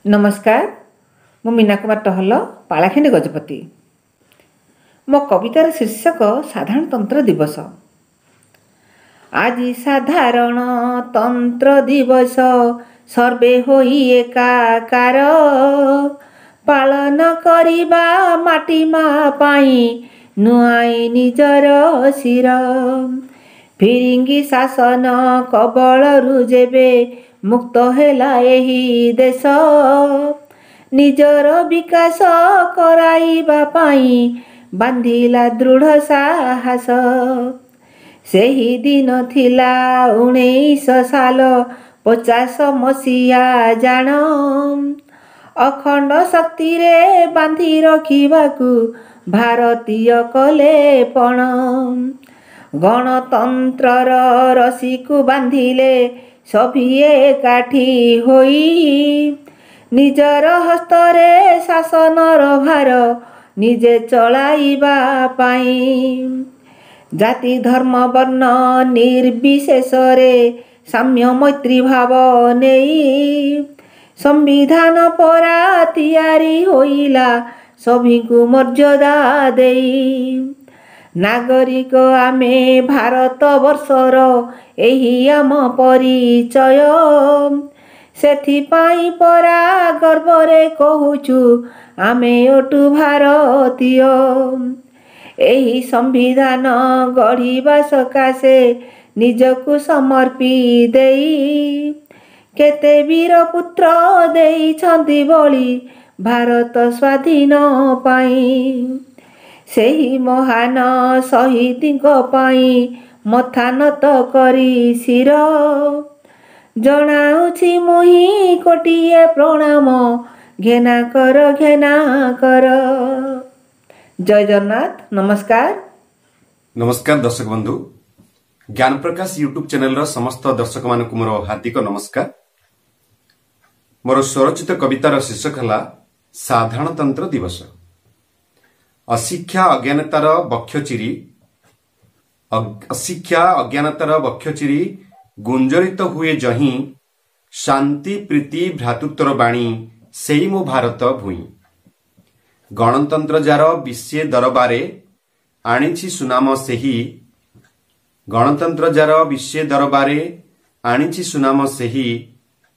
नमस्कार, मु मीना कुमार टहल पालाखिंडी गजपति। मो कवितार शीर्षक साधारणतंत्र दिवस। आज साधारणतंत्र दिवस सर्वे होई एकाकार, पालन करिबा माटी मा पाई नुआई निजर शिर। फिरिंगी शासन कबलरु जेबे मुक्त हेला एही देश, निजर विकास कराइबा पाई बांधिला दृढ़ साहस। सेही दिन थिला 19 साल 50 मसीहा जान, अखंड शक्ति रे बांधि रखिबाकू भारतीय कले पण। गणतंत्रर रसी को बांधिले सभी एकाठी होई, निजर हस्तरे शासनर भार निजे चलाइबा पाई। जाति धर्म वर्ण निर्विशेषरे साम्य मैत्री भाव नेई, संविधान परा तैयारी होइला सभी को मर्यादा देई। नागरिक आमे भारत वर्षर एही आम परिचय, सेथिपाई परा गर्वरे कहूचु आमे ओटु भारतीय। एही संविधान गढ़िबा सकाशे निजकु समर्पी देई, केते वीर पुत्र देइछन्ति बलि भारत स्वाधीन पाई। सेही महान शहीदीक पाई मथा नत करी शिर, जनाउछि मुही कोटिए प्रणाम घेना कर घेना कर। जय जगन्नाथ। नमस्कार। नमस्कार दर्शक बंधु, ज्ञान प्रकाश यूट्यूब चैनल समस्त दर्शक मानक मोर हार्दिक नमस्कार। मोर स्वरचित कवितार शीर्षक है साधारणतंत्र दिवस। अशिक्षा अज्ञानतार बक्ष चिरी, अशिक्षा अज्ञानतार बक्ष चिरी गुंजरित हुए जहीं, शांति प्रीति भ्रातृत्वर बाणी सेई मो भारत भूई। गणतंत्र जार विश्व दरबारे आनिछि सुनाम सेही, गणतंत्र जार विश्व दरबारे आनिछि सुनाम सेही।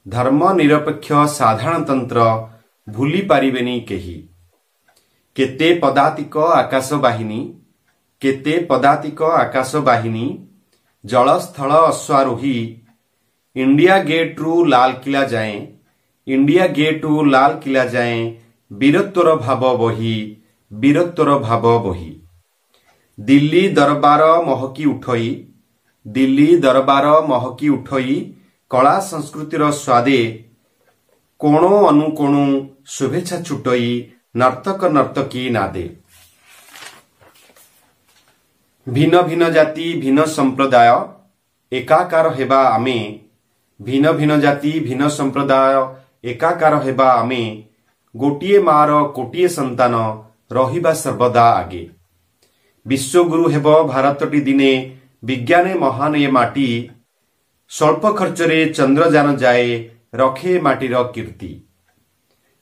धर्म निरपेक्ष साधारणतंत्र भूली पारिबेनी केही। केते पदातिक आकाश बाहिनी, केते पदातिक आकाश बाहिनी, जल स्थल अश्वारोही। इंडिया गेट रु लाल किला जाए, इंडिया गेट रु लाल किला जाए, वीरत्वर भाव बही, वीरत्वर भाव बही। दिल्ली दरबार महकी उठई, दिल्ली दरबार महकी उठई, कला संस्कृतिर स्वादे कोणो अनुकोणु शुभेच्छा छुटई, नर्तक नर्तकी नादे। भिन्न भिन्न जाति भिन्न संप्रदाय एकाकार हेबा आमे, भिन्न भिन्न जाति भिन्न संप्रदाय एकाकार हेबा आमे। गोटिए मार कोटिए संतान रहिबा सर्वदा आगे। विश्वगुरु हेब भारतटी दिने, विज्ञाने महान ए माटी। स्वल्प खर्चरे चंद्रयान जाए, रखे माटीर कीर्ति।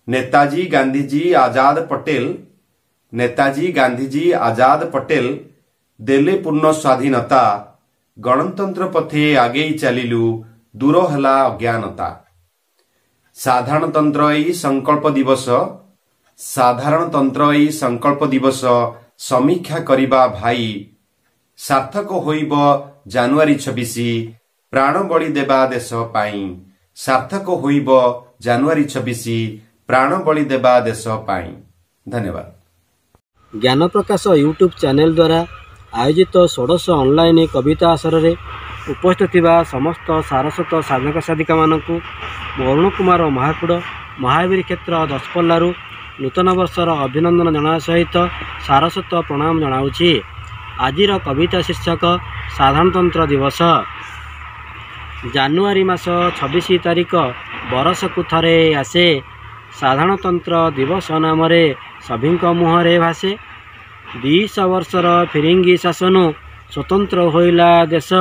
नेताजी गांधीजी आजाद पटेल, नेताजी गांधीजी आजाद पटेल देले पूर्ण स्वाधीनता। गणतंत्र पथे आगे चलिलु, दूर हला अज्ञानता। साधारणतंत्र ई संकल्प दिवस, साधारणतंत्र ई संकल्प दिवस समीक्षा करिबा भाई। सार्थक होइब जनवरी 26, प्राण बलि देबा देश पाई। सार्थक होइब जनवरी 26, प्राण बलि देबा देश पाई। धन्यवाद। ज्ञान प्रकाश यूट्यूब चैनल द्वारा आयोजित 16 ऑनलाइन कविता आसर रे उपस्थित थिबा समस्त सारस्वत साधक साधिका मानकु अरुण कुमार महाकुड़ महावीर क्षेत्र दशपल्लारू नूतन वर्षर अभिनंदन जनावा सहित सारस्वत प्रणाम जनाऊछि। आजिर कविता शीर्षक साधारणतंत्र दिवस। जानुआरी मास 26 तारिख बरसकु थरे आसे। साधारणतंत्र दिवस नाम सभी मुहरे भाषे। 20 वर्षर फिरिंगी शासन स्वतंत्र होइला देश।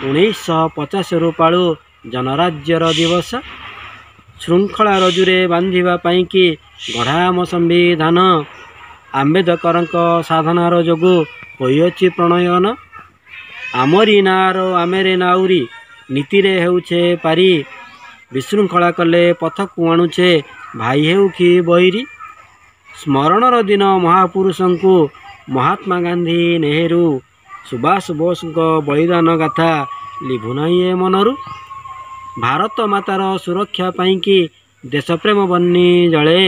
1950 पाळु जनराज्यर दिवस। ଶୃଙ୍ଖଳା ରଜୁରେ ବାନ୍ଧିବା ପାଇଁକି ଗଢ଼ା ଆମ ସମ୍ବିଧାନ। ଆମ୍ବେଦକରଙ୍କ ସାଧନାର ଯୋଗୁଁ ହୋଇଅଛି ପ୍ରଣୟନ। ଆମରି ନାଁର ଆମେରେ ନାଉରି ନୀତିରେ ହେଉଛେ ପାରି। ବିଶୃଙ୍ଖଳା କଲେ ପଥକୁ ଆଣୁଛେ ଭାଇ ହେଉ କି ବୈରୀ। ସ୍ମରଣର ଦିନ ମହାପୁରୁଷଙ୍କୁ ମହାତ୍ମା ଗାନ୍ଧୀ ନେହେରୁ ସୁଭାଷ ବୋଷଙ୍କ ବଳିଦାନ ଗାଥା ଲିଭୁନାହିଁ ଏ ମନରୁ। ଭାରତ ମାତାର ସୁରକ୍ଷା ପାଇଁକି ଦେଶପ୍ରେମ ବହ୍ନି ଜଳେ।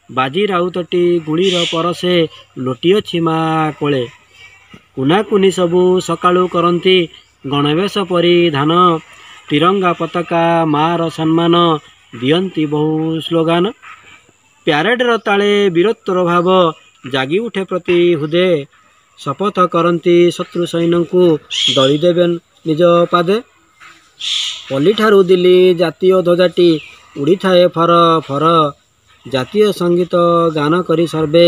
ବାଜି ରାଉତଟି ଗୁଳିର ପରଶେ ଲୋଟିଅଛି ମା କୋଳେ। କୁନାକୁନି ସବୁ ସକାଳୁ କରନ୍ତି ଗଣବେଶ ପରିଧାନ। ତିରଙ୍ଗା ପତାକା ମାର ସମ୍ମାନ ଦିଅନ୍ତି ବହୁ ସ୍ଲୋଗାନ। ପ୍ୟାରେଡର ତାଳେ ବୀରତ୍ୱର ଭାବ ଜାଗି ଉଠେ ପ୍ରତି ହୃଦେ। ଶପଥ କରନ୍ତି ଶତ୍ରୁ ସୈନ୍ୟଙ୍କୁ ଦଳି ଦେବେ ନିଜ ପାଦେ। ପଲ୍ଲୀଠାରୁ ଦିଲ୍ଲୀ ଜାତୀୟ ଧ୍ୱଜାଟି ଉଡ଼ିଥାଏ ଫର ଫର। ଜାତୀୟ ସଙ୍ଗୀତ ଗାନ କରି ସର୍ବେ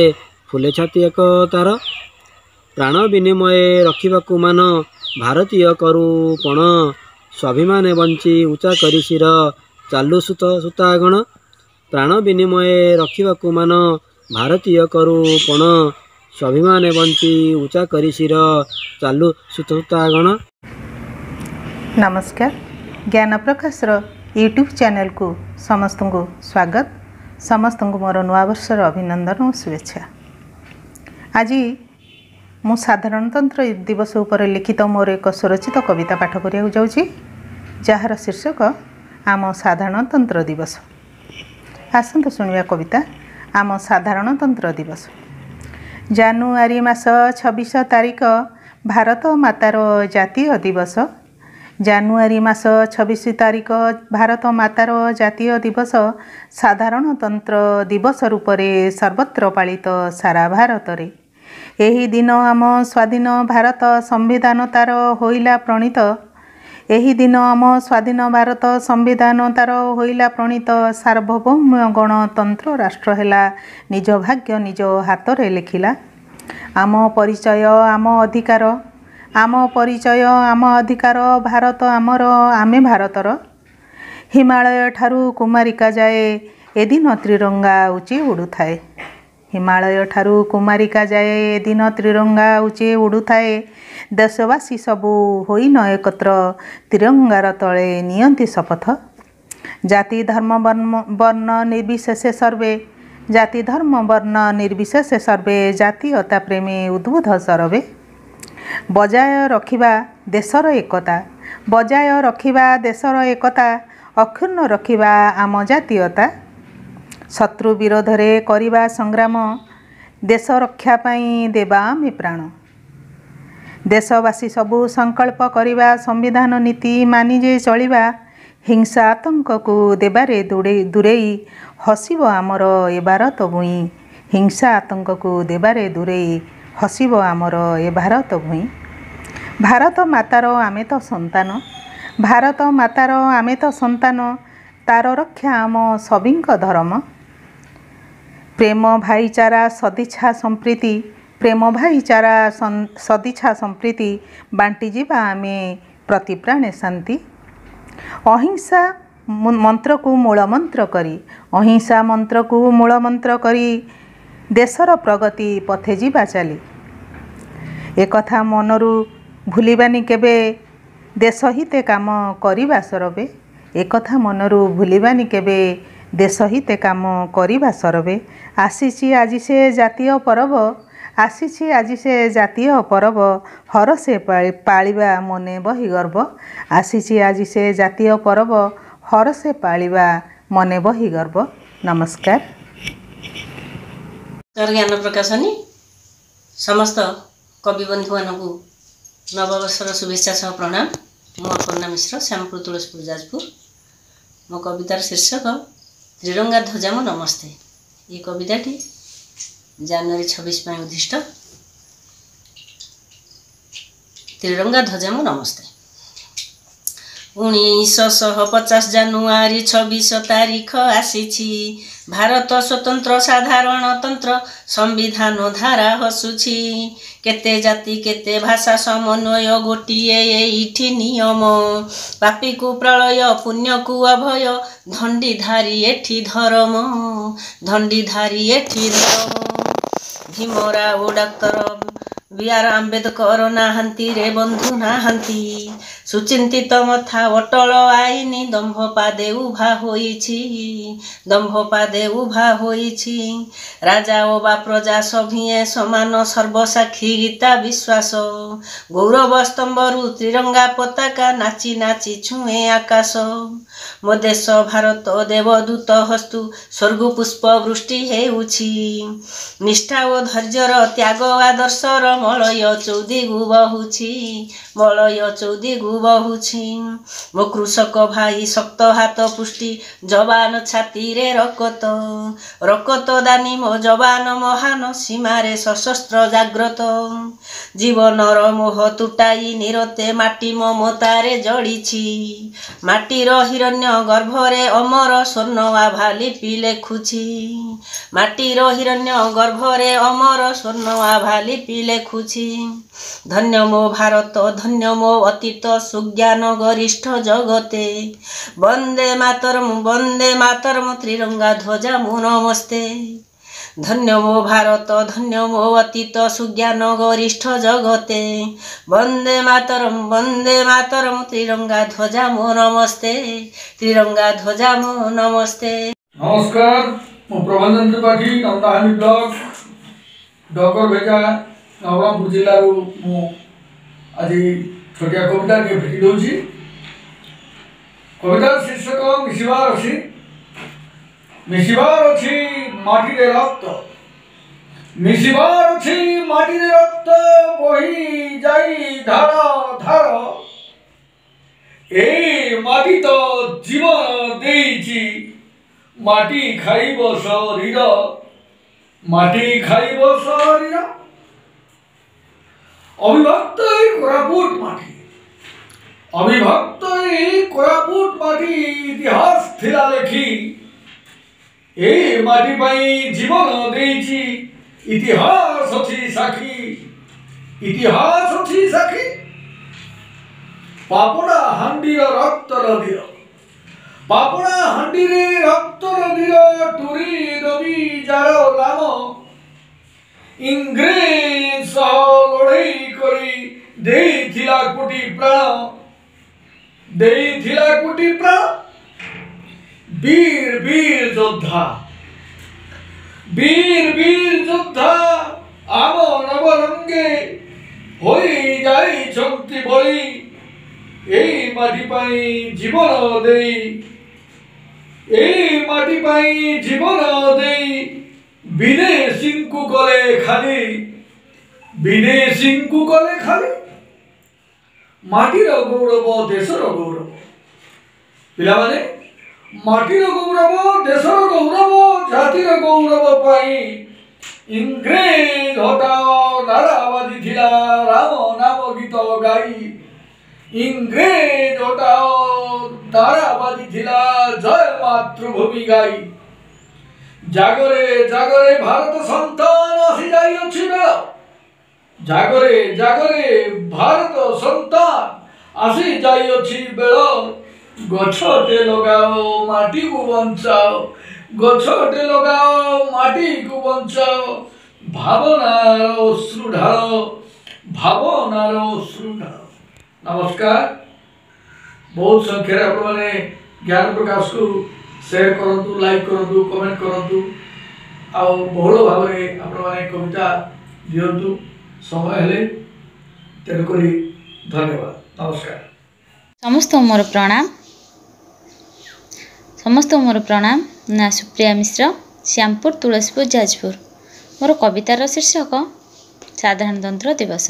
ଫୁଲେ ଛାତି ଏକତାର। ପ୍ରାଣ ବିନିମୟ ରଖିବାକୁ ମାନ ଭାରତୀୟ କରୁ ପଣ। ସ୍ୱାଭିମାନେ ବଞ୍ଚି ଉଚ୍ଚା କରି ଶିର ଚାଲୁ ସୂତାଗଣ। ପ୍ରାଣ ବିନିମୟ ରଖିବାକୁ ମାନ ଭାରତୀୟ କରୁ ପଣ। ସ୍ୱାଭିମାନେ ବଞ୍ଚି ଉଚ୍ଚା କରି ଶିର ଚାଲୁ ସୂତାଗଣ। नमस्कार ज्ञान प्रकाशर यूट्यूब चैनल को समस्त को स्वागत। समस्त को मोर नूआ वर्षर अभिनंदन और शुभेच्छा। आज मु साधारणतंत्र दिवस उपर लिखित मोर एक स्वरचित कविता पाठ करिया जाउछि जार शीर्षक आम साधारणतंत्र दिवस। आसंतु शुणिया कविता। आम साधारणतंत्र दिवस जानुआरी मास 26 तारिख भारत मातार जातीय दिवस। जानुआरी मास 26 तारिख भारत मातार जातीय दिवस साधारणतंत्र दिवस रूप से सर्वत्र पालित सारा भारत रे। एही दिन आम स्वाधीन भारत संविधान तार होइला प्रणीत। एही दिन आम स्वाधीन भारत संविधान तार होइला प्रणीत। सार्वभौम गणतंत्र राष्ट्र हेला निज भाग्य निज हाथ रे लिखिला। आम परिचय आम अधिकार आम परिचय आम अधिकार भारत आमर आमे भारतर। हिमालय ठारू कुमारिका जाए एदिन त्रिरंगा उची उड़ुथाए। हिमालय ठारू कुमारिका जाए एदिन त्रिरंगा उची उड़ुथाए। देशवासी सबू होइन एकत्र तिरंगार तले नियंती शपथ। जाति धर्म वर्ण निर्विशेषे सर्वे जाति धर्म वर्ण निर्विशेषे सर्वे जातीयता प्रेमी उद्बुध सरवे। बजाय रखिबा देशर एकता बजाय रखिबा देशर एकता अक्षुण्ण रखिबा आम जातीयता। शत्रु विरोध रे करिबा संग्राम देश रक्षा पाई देबा आमे प्राण। देशवासी सबू संकल्प करिबा संविधान नीति मानि जे चलिबा। हिंसा आतंक को देबारे दूरेई हसिब आमर ए भारत भूई। हिंसा आतंक को देबारे दूरेई हसिब आमर ए भारत भूई। भारत मातार आमे तो संतान भारत मातार आमे तो संतान तार रक्षा आम सबिंक धर्म। प्रेम भाईचारा सदिच्छा संप्रीति प्रेम भाईचारा सदिच्छा संप्रीति बांटी जीवा आमे प्रति प्राणे शांति। अहिंसा मंत्र को मूल मंत्र करी अहिंसा मंत्र को मूल मंत्र करी देशर प्रगति पथे जीवा चली। एक कथा मनरू भूलिबानी केबे देश हिते काम करिबा सरबे। एक कथा मनरू भूलिबानी केबे देश हिते काम करिबा सरबे। आसीछि आजि से जातीय पर्व आसीछि आजि से जातीय पर्व हर से पालिबा मने बही गर्व। आसीछि आजि से जातीय पर्व हर से पालिबा मने बही गर्व। नमस्कार। ज्ञान प्रकाशनी समस्त कवि बंधु मानू नववर्षर शुभेच्छा सह प्रणाम। मो अपर्णा मिश्र श्यामपुर तुलसीपुर जाजपुर। मो कवितार शीर्षक त्रिरंगा ध्वजाम नमस्ते। ये कविताटी जानुआरी 26 में उद्दिष्ट। त्रिरंगा ध्वजाम नमस्ते। 1950 ଜାନୁଆରୀ 26 ତାରିଖ ଆସିଛି। ଭାରତ ସ୍ୱତନ୍ତ୍ର ସାଧାରଣତନ୍ତ୍ର ସମ୍ବିଧାନ ଧାରା ହସୁଛି। କେତେ ଜାତି କେତେ ଭାଷା ସମନ୍ୱୟ ଗୋଟିଏ ଏଇଠି ନିୟମ। ପାପୀକୁ ପ୍ରଳୟ ପୁଣ୍ୟକୁ ଅଭୟ ଧଣ୍ଡିଧାରୀ ଏଠି ଧର୍ମ। ଧଣ୍ଡିଧାରୀ ଏଠି ଧର୍ମ। ଭୀମରାଓ ଡାକ୍ତର B.R. ଆମ୍ବେଦକର ନାହାନ୍ତି ରେ ବନ୍ଧୁ ନାହାନ୍ତି। ସୁଚିନ୍ତିତ ମଥା ଅଟଳ ଆଇନି ଦମ୍ଭ ପାଦେ ଉଭା ହୋଇଛି। ଦମ୍ଭ ପାଦେ ଉଭା ହୋଇଛି। ରାଜା ଓ ବା ପ୍ରଜା ସଭିଏଁ ସମାନ ସର୍ବସାକ୍ଷୀ ଗୀତା ବିଶ୍ୱାସ। ଗୌରବ ସ୍ତମ୍ଭରୁ ତ୍ରିରଙ୍ଗା ପତାକା ନାଚି ନାଚି ଛୁଏଁ ଆକାଶ। ମୋ ଦେଶ ଭାରତ ଦେବଦୂତ ହସ୍ତୁ ସ୍ୱର୍ଗ ପୁଷ୍ପ ବୃଷ୍ଟି ହେଉଛି। ନିଷ୍ଠା ଓ ଧୈର୍ଯ୍ୟର ତ୍ୟାଗ ଆଦର୍ଶର ମଳୟ ଚୌଦିକୁ ବହୁଛି। ମଳୟ ଚୌଦିକୁ ବହୁଛି। ମୋ କୃଷକ ଭାଇ ଶକ୍ତ ହାତ ପୁଷ୍ଟି ଯବାନ ଛାତିରେ ରକତ। ରକତ ଦାନି ମୋ ଯବାନ ମହାନ ସୀମାରେ ସଶସ୍ତ୍ର ଜାଗ୍ରତ। ଜୀବନର ମୋହ ତୁଟାଇ ନିରତେ ମାଟି ମମତାରେ ଜଡ଼ିଛି। ମାଟିର ହିରଣ୍ୟ ଗର୍ଭରେ ଅମର ସ୍ୱର୍ଣ୍ଣ ଆଭା ଲିପି ଲେଖୁଛି। ମାଟିର ହିରଣ୍ୟ ଗର୍ଭରେ ଅମର ସ୍ୱର୍ଣ୍ଣ ଆଭା ଲିପି ଲେଖୁଛି। ଧନ୍ୟ ମୋ ଭାରତ ଧନ୍ୟ ମୋ ଅତୀତ ସୁଜ୍ଞାନ ଗରିଷ୍ଠ ଜଗତେ। ବନ୍ଦେ ମାତରମ୍ ତ୍ରିରଙ୍ଗା ଧ୍ୱଜା ମୁଁ ନମସ୍ତେ। ଧନ୍ୟ ମୋ ଭାରତ ଧନ୍ୟ ମୋ ଅତୀତ ସୁଜ୍ଞାନ ଗରିଷ୍ଠ ଜଗତେ। ବନ୍ଦେ ମାତରମ୍ ତ୍ରିରଙ୍ଗା ଧ୍ୱଜା ମୋ ନମସ୍ତେ। ତ୍ରିରଙ୍ଗା ଧ୍ୱଜା ମୋ ନମସ୍ତେ। नमस्कार मु प्रबंधन त्रिपाठी नंदाहानी ब्लॉक डगर भेजा नवरंगपुर जिल्ला मु आज छोटिया कविता के भेटी दूची। कविता शीर्षक मिशिबार अछि। मिशिबार अछि माटी रे रक्त। मिशिबार अछि माटी रे रक्त बही जाई धार धार। ए माटी तो जीवन देइची। माटी खाइब शरीर। माटी खाइब शरीर। अविभक्त कोरापुट माटी। अविभक्त कोरापुट माटी इतिहास थिला लेखी। ए माटी पई जीवन देइची। इतिहास अछि साखी। इतिहास अछि साखी। पापड़ा हांडीर रक्त नदीर। पापड़ा हांडी रे रक्त नदीर टुरी नदी जार नाम। इंग्रेज लड़ाई करी देइथिला कोटी प्राण। देइथिला कोटी प्राण। वीर वीर योद्धा। वीर वीर योद्धा आम नवरंगे होई जाई छंती बळी। एई माटी पई जीवन देई। एई माटी पई जीवन देई विदेशी को गले खाली। विदेशी को गले खाली। माटीर गौरव देशर गौरव। पिला माने माटीर गौरव देशर गौरव जातिर गौरव पाई इंग्रेज हटाओ नारा बाजिथिला राम नाम गीत गाई। इंग्रेज हटाओ नारा बाजिथिला जय मातृभूमि गाई। जागरे जागरे भारत संतान आसी जाई अछि बेला। जागरे जागरे भारत संतान आसी जाई अछि बेला। गछटे लगाओ माटी को बंचाओ। गछटे लगाओ माटी को बंचाओ। भावनार अश्रु ढालो। भावनार अश्रु ढालो। नमस्कार। बहुत संख्या आपने ज्ञान प्रकाश को शेयर करंतु लाइक करंतु कमेंट करंतु आउ बहुल भाव में आपने कविता दियंतु समय हेले तेणुकरी धन्यवाद। नमस्कार। समस्त मोर प्रणाम ना सुप्रिया मिश्र श्यामपुर तुलसीपुर जाजपुर। मोर कवितार शीर्षक साधारणतंत्र दिवस।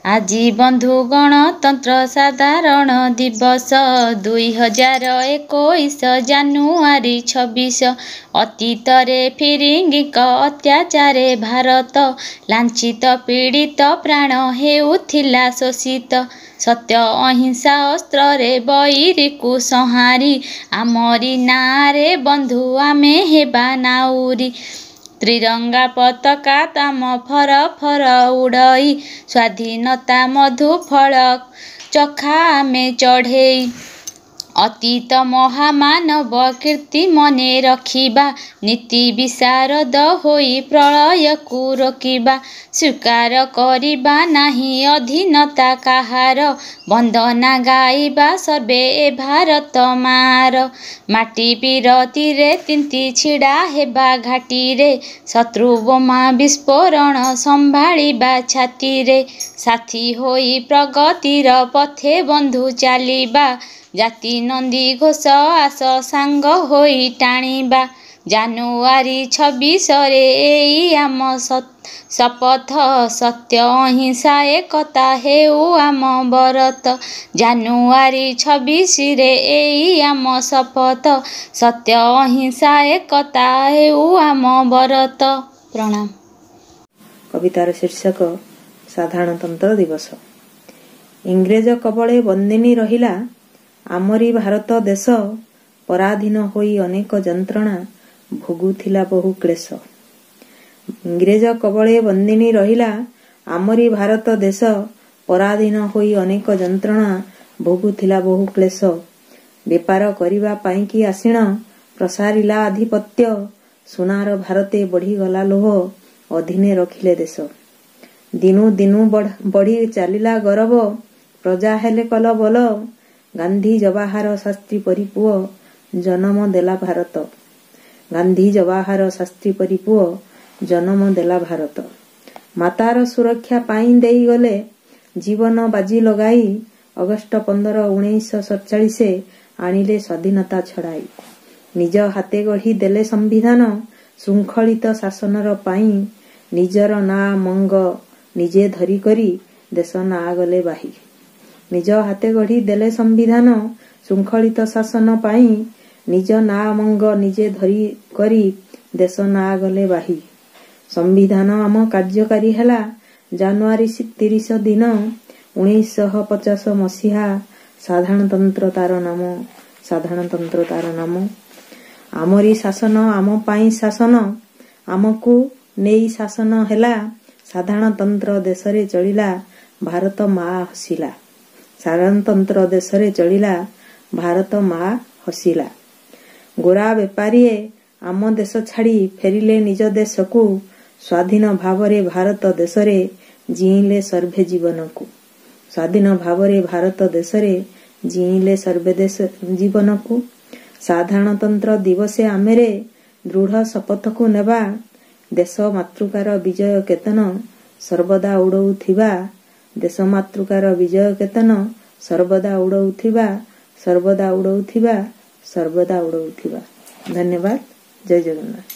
ଆଜି ବନ୍ଧୁ ଗଣତନ୍ତ୍ର ସାଧାରଣ ଦିବସ 2021 ଜାନୁଆରୀ 26। ଅତୀତରେ ଫିରିଙ୍ଗିଙ୍କ ଅତ୍ୟାଚାରେ ଭାରତ ଲାଞ୍ଛିତ ପୀଡ଼ିତ ପ୍ରାଣ ହେଉଥିଲା ଶୋଷିତ। ସତ୍ୟ ଅହିଂସା ଅସ୍ତ୍ରରେ ବୈରୀକୁ ସଂହାରି ଆମରି ନାଁରେ ବନ୍ଧୁ ଆମେ ହେବା ନାଉରୀ। ତ୍ରିରଙ୍ଗା ପତାକା ତାମ ଫର ଫର ଉଡ଼ଇ ସ୍ୱାଧୀନତା ମଧୁ ଫଳ ଚଖା ଆମେ ଚଢ଼େଇ। ଅତୀତ ମହାମାନବ କୀର୍ତ୍ତି ମନେ ରଖିବା ନୀତି ବିଶାରଦ ହୋଇ ପ୍ରଳୟକୁ ରୋକିବା। ସ୍ୱୀକାର କରିବା ନାହିଁ ଅଧୀନତା କାହାର ବନ୍ଦନା ଗାଇବା ସର୍ବେ ଏ ଭାରତ ମାର। ମାଟି ପିରତିରେ ତିନ୍ତି ଛିଡ଼ା ହେବା ଘାଟିରେ ଶତ୍ରୁ ବୋମା ବିସ୍ଫୋରଣ ସମ୍ଭାଳିବା ଛାତିରେ। ସାଥୀ ହୋଇ ପ୍ରଗତିର ପଥେ ବନ୍ଧୁ ଚାଲିବା ଜାତି ନନ୍ଦୀ ଘୋଷ ଆସ ସାଙ୍ଗ ହୋଇ ଟାଣିବା। ଜାନୁଆରୀ 26ରେ ଏଇ ଆମ ଶପଥ ସତ୍ୟ ଅହିଂସା ଏକତା ହେଉ ଆମ ବରତ। ଜାନୁଆରୀ 26ରେ ଏଇ ଆମ ଶପଥ ସତ୍ୟ ଅହିଂସା ଏକତା ହେଉ ଆମ ବରତ। ପ୍ରଣାମ। କବିତାର ଶୀର୍ଷକ ସାଧାରଣତନ୍ତ୍ର ଦିବସ। ଇଂରେଜ କବଳେ ବନ୍ଦିନୀ ରହିଲା ଆମରି ଭାରତ ଦେଶ। ପରାଧୀନ ହୋଇ ଅନେକ ଯନ୍ତ୍ରଣା ଭୋଗୁଥିଲା ବହୁ କ୍ଲେଶ। ଇଂରେଜ କବଳେ ବନ୍ଦିନୀ ରହିଲା ଆମରି ଭାରତ ଦେଶ। ପରାଧୀନ ହୋଇ ଅନେକ ଯନ୍ତ୍ରଣା ଭୋଗୁଥିଲା ବହୁ କ୍ଲେଶ। ବେପାର କରିବା ପାଇଁକି ଆସିଣ ପ୍ରସାରିଲା ଆଧିପତ୍ୟ। ସୁନାର ଭାରତେ ବଢ଼ିଗଲା ଲୋଭ ଅଧୀନେ ରଖିଲେ ଦେଶ। ଦିନୁ ଦିନୁ ବଢ଼ି ଚାଲିଲା ଗରବ ପ୍ରଜା ହେଲେ କଲବଲ। ଗାନ୍ଧୀ ଜବାହାର ଶାସ୍ତ୍ରୀ ପରି ପୁଅ ଜନମ ଦେଲା ଭାରତ। ଗାନ୍ଧୀ ଜବାହାର ଶାସ୍ତ୍ରୀ ପରି ପୁଅ ଜନମ ଦେଲା ଭାରତ। ମାତାର ସୁରକ୍ଷା ପାଇଁ ଦେଇଗଲେ ଜୀବନ ବାଜି ଲଗାଇ। ଅଗଷ୍ଟ 15, 1947 ଆଣିଲେ ସ୍ୱାଧୀନତା ଛଡ଼ାଇ। ନିଜ ହାତେ ଗଢ଼ି ଦେଲେ ସମ୍ବିଧାନ ଶୃଙ୍ଖଳିତ ଶାସନର ପାଇଁ। ନିଜର ନାଁ ମଙ୍ଗ ନିଜେ ଧରି କରି ଦେଶ ନାଁ ଗଲେ ବାହି। ନିଜ ହାତେ ଗଢ଼ି ଦେଲେ ସମ୍ବିଧାନ ଶୃଙ୍ଖଳିତ ଶାସନ ପାଇଁ। ନିଜ ନାଁ ମଙ୍ଗ ନିଜେ ଧରି କରି ଦେଶ ନାଁ ଗଲେ ବାହି। ସମ୍ବିଧାନ ଆମ କାର୍ଯ୍ୟକାରୀ ହେଲା ଜାନୁଆରୀ 30 ଦିନ 1950 ମସିହା। ସାଧାରଣତନ୍ତ୍ର ତାର ନାମ। ସାଧାରଣତନ୍ତ୍ର ତାର ନାମ। ଆମରି ଶାସନ ଆମ ପାଇଁ ଶାସନ ଆମକୁ ନେଇ ଶାସନ ହେଲା। ସାଧାରଣତନ୍ତ୍ର ଦେଶରେ ଚଳିଲା ଭାରତ ମା ହସିଲା। ସାଧାରଣତନ୍ତ୍ର ଦେଶରେ ଚଳିଲା ଭାରତ ମା ହସିଲା। ଗୋରା ବେପାରୀଏ ଆମ ଦେଶ ଛାଡ଼ି ଫେରିଲେ ନିଜ ଦେଶକୁ। ସ୍ୱାଧୀନ ଭାବରେ ଭାରତ ଦେଶରେ ଜିଇଁଲେ ସର୍ବେ ଜୀବନକୁ। ସ୍ୱାଧୀନ ଭାବରେ ଭାରତ ଦେଶରେ ଜିଇଁଲେ ସର୍ବେ ଜୀବନକୁ। ସାଧାରଣତନ୍ତ୍ର ଦିବସେ ଆମେରେ ଦୃଢ଼ ଶପଥକୁ ନେବା। ଦେଶ ମାତୃକାର ବିଜୟ କେତନ ସର୍ବଦା ଉଡ଼ଉଥିବା। ଦେଶ ମାତୃକାର ବିଜୟ କେତନ ସର୍ବଦା ଉଡ଼ଉଥିବା। ସର୍ବଦା ଉଡ଼ଉଥିବା। ସର୍ବଦା ଉଡ଼ଉଥିବା। ଧନ୍ୟବାଦ। ଜୟ ଜଗନ୍ନାଥ।